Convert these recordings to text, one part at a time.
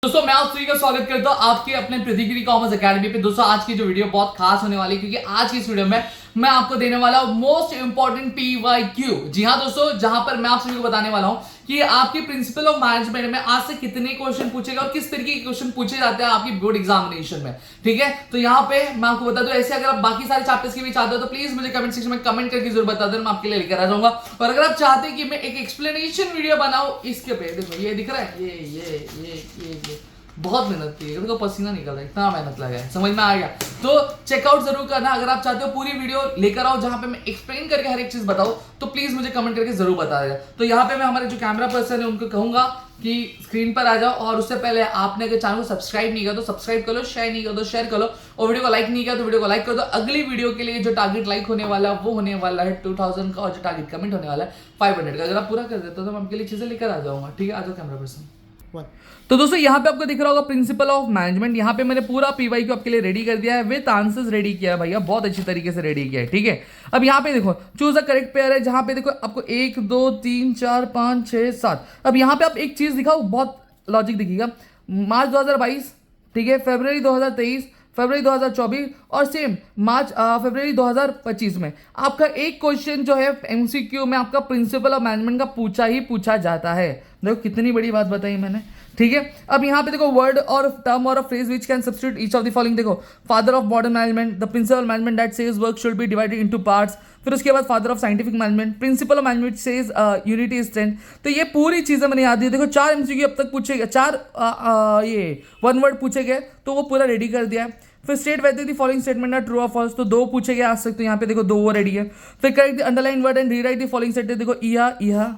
दोस्तों मैं आप सभी का स्वागत करता हूं आपके अपने प्रतिगिरी कॉमर्स एकेडमी पे। दोस्तों आज की जो वीडियो बहुत खास होने वाली है क्योंकि आज की इस वीडियो में मैं आपको देने वाला हूं मोस्ट इंपॉर्टेंट PYQ। जी हां दोस्तों, जहां पर मैं आप सभी को बताने वाला हूं कि आपके प्रिंसिपल ऑफ मैनेजमेंट में आज से कितने क्वेश्चन पूछेगा और किस तरीके के क्वेश्चन पूछे जाते हैं आपकी बोर्ड एग्जामिनेशन में। ठीक है, तो यहाँ पे मैं आपको बता दूं, ऐसे अगर आप बाकी सारे चैप्टर्स के भी चाहते हो तो प्लीज मुझे कमेंट सेक्शन में कमेंट करके जरूर बता देना, मैं आपके लिए लेकर आ जाऊंगा। और अगर आप चाहते हैं कि मैं एक एक्सप्लेनेशन वीडियो बनाऊं इसके पे, देखो ये दिख रहा है, ये बहुत मेहनत की है, तो पसीना निकल रहा है, इतना मेहनत लगा है, समझ में आ गया। तो चेकआउट जरूर करना अगर आप चाहते हो पूरी वीडियो लेकर आओ जहां पे मैं एक्सप्लेन करके हर एक चीज बताऊं, तो प्लीज मुझे कमेंट करके जरूर बता देगा। तो यहाँ पे मैं हमारे जो कैमरा पर्सन है उनको कहूंगा कि स्क्रीन पर आ जाओ, और उससे पहले आपने अगर चैनल को सब्सक्राइब नहीं किया तो सब्सक्राइब कर लो, शेयर नहीं किया तो शेयर कर लो, और वीडियो को लाइक नहीं किया तो वीडियो को लाइक कर दो। अगली वीडियो के लिए जो टारगेट लाइक होने वाला है वो होने वाला है 2000 का, और जो टारगेट कमेंट होने वाला है 500 का। अगर आप पूरा कर देते हो तो मैं आपके लिए चीजें लेकर आ जाऊंगा। ठीक है, आ जाओ कैमरा पर्सन। तो दोस्तों यहाँ पे आपको दिख रहा होगा प्रिंसिपल ऑफ मैनेजमेंट। यहाँ पे मैंने पूरा PYQ आपके लिए रेडी कर दिया है, विद आंसर्स रेडी किया है भैया, बहुत अच्छी तरीके से रेडी किया है। ठीक है, अब यहाँ पे देखो चूज अ करेक्ट पेयर है, जहाँ पे देखो आपको 1 2 3 4 5 6 7। अब यहाँ पे आप एक चीज दिखाओ, बहुत लॉजिक दिखेगा। मार्च 2022, ठीक है, फरवरी 2023, फरवरी 2024 और सेम मार्च फरवरी 2025 में आपका एक क्वेश्चन जो है MCQ में आपका प्रिंसिपल ऑफ मैनेजमेंट का पूछा जाता है। देखो कितनी बड़ी बात बताई मैंने। ठीक है, अब यहाँ पे देखो वर्ड और टर्म और phrase which can substitute each of the following. देखो father of modern management, the principle management that says work should be divided into parts. फिर उसके बाद father of scientific management, principle of management says unity is strength. तो ये पूरी चीजें मैंने याद दी। देखो 4 MCQ अब तक पूछे गए, 4 ये 1 वर्ड पूछे गए, तो वो पूरा रेडी कर दिया है। फिर state whether the following statement are true और फॉल्स, तो 2 पूछे गए आज तक, तो यहाँ पे देखो 2 वो रेडी है। फिर correct the underline word and rewrite the following sentence, देखो इहा।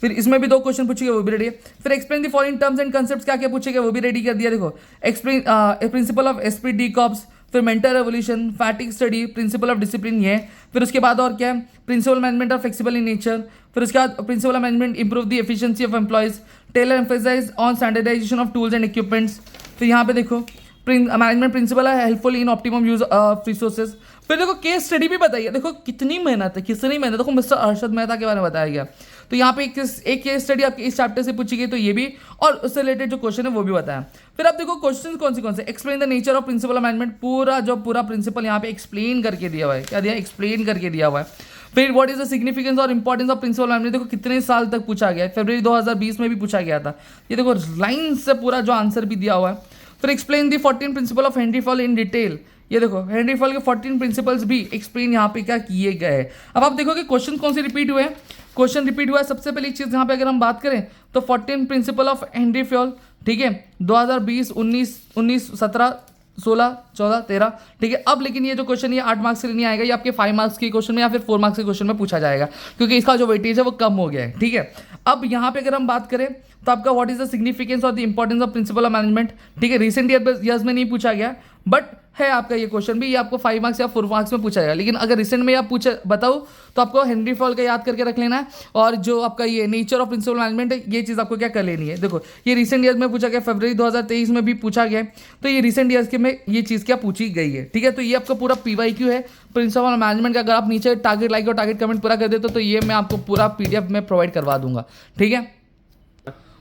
फिर इसमें भी 2 क्वेश्चन पूछे गए, वो भी रेडी है। फिर explain the following terms and concepts, क्या क्या पूछे गए वो भी रेडी कर दिया। देखो explain principle of esprit de corps, फिर mental revolution, fatigue study, principle of discipline ये। फिर उसके बाद और क्या है, principle management of flexible in nature. फिर उसके बाद principle of management improve the efficiency of employees, Taylor emphasize on standardization of tools and equipments. फिर यहाँ पे देखो मैनेजमेंट प्रिंसिपल है helpful in optimum use of resources. फिर देखो केस स्टडी भी बताइए, देखो कितनी मेहनत है, देखो मिस्टर अरशद मेहता के बारे में बताया गया। तो यहाँ पे एक केस स्टडी आपकी इस चैप्टर से पूछी गई, तो ये भी, और उससे रिलेटेड जो क्वेश्चन है वो भी बताया। फिर आप देखो क्वेश्चन कौन से explain the nature of principal of management, पूरा प्रिंसिपल यहाँ पे एक्सप्लेन करके दिया हुआ है। क्या दिया, एक्सप्लेन करके दिया हुआ है। फिर व्हाट इज द सिग्निफिकेंस और इंपॉर्टेंस ऑफ प्रिंसिपल मैनेजमेंट, देखो कितने साल तक पूछा गया है, फरवरी 2020 में भी पूछा गया था। ये देखो लाइन से पूरा जो आंसर भी दिया हुआ है। फिर explain the 14 principle of Henry fall in detail, ये देखो हेनरी फॉल के 14 प्रिंसिपल्स भी एक्सप्लेन यहाँ पे क्या किए गए हैं। अब आप देखो कि क्वेश्चन कौन से रिपीट हुए हैं, क्वेश्चन रिपीट हुआ है। सबसे पहली चीज यहाँ पे अगर हम बात करें तो 14 प्रिंसिपल ऑफ हेनरी फॉल, ठीक है, 2020 19 17 16 14 13, ठीक है। अब लेकिन ये जो क्वेश्चन ये 8 मार्क्स के लिए नहीं आएगा, ये आपके 5 मार्क्स के क्वेश्चन में या फिर 4 मार्क्स के क्वेश्चन में पूछा जाएगा, क्योंकि इसका जो वेटेज है वो कम हो गया है। ठीक है, अब यहाँ पे अगर हम बात करें तो आपका व्हाट इज द सिग्निफिकेंस और the importance of principal of management, ठीक है, रिसेंट ईयर्स में नहीं पूछा गया, बट है आपका ये क्वेश्चन भी, ये आपको 5 मार्क्स या 4 मार्क्स में पूछा जाएगा। लेकिन अगर रिसेंट में आप बताओ तो आपको हेनरी फॉल का याद करके रख लेना है, और जो आपका ये नेचर ऑफ प्रिंसिपल मैनेजमेंट है ये चीज़ आपको क्या कर लेनी है। देखो ये रिसेंट ईयर्स में पूछा गया, फरवरी 2023 में भी पूछा गया, तो ये रिसेंट ईयर्स के में ये चीज़ क्या पूछी गई है। ठीक है, तो ये आपका पूरा PYQ है प्रिंसिपल मैनेजमेंट का। अगर आप नीचे टारगेट लाइक और टारगेट कमेंट पूरा कर देते तो ये मैं आपको पूरा PDF में प्रोवाइड करवा दूंगा। ठीक है,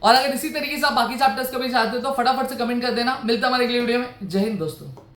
और अगर इसी तरीके से आप बाकी चैप्टर्स को भी चाहते हो तो फटाफट से कमेंट कर देना। मिलता हमारे अगले वीडियो में। जय हिंद दोस्तों।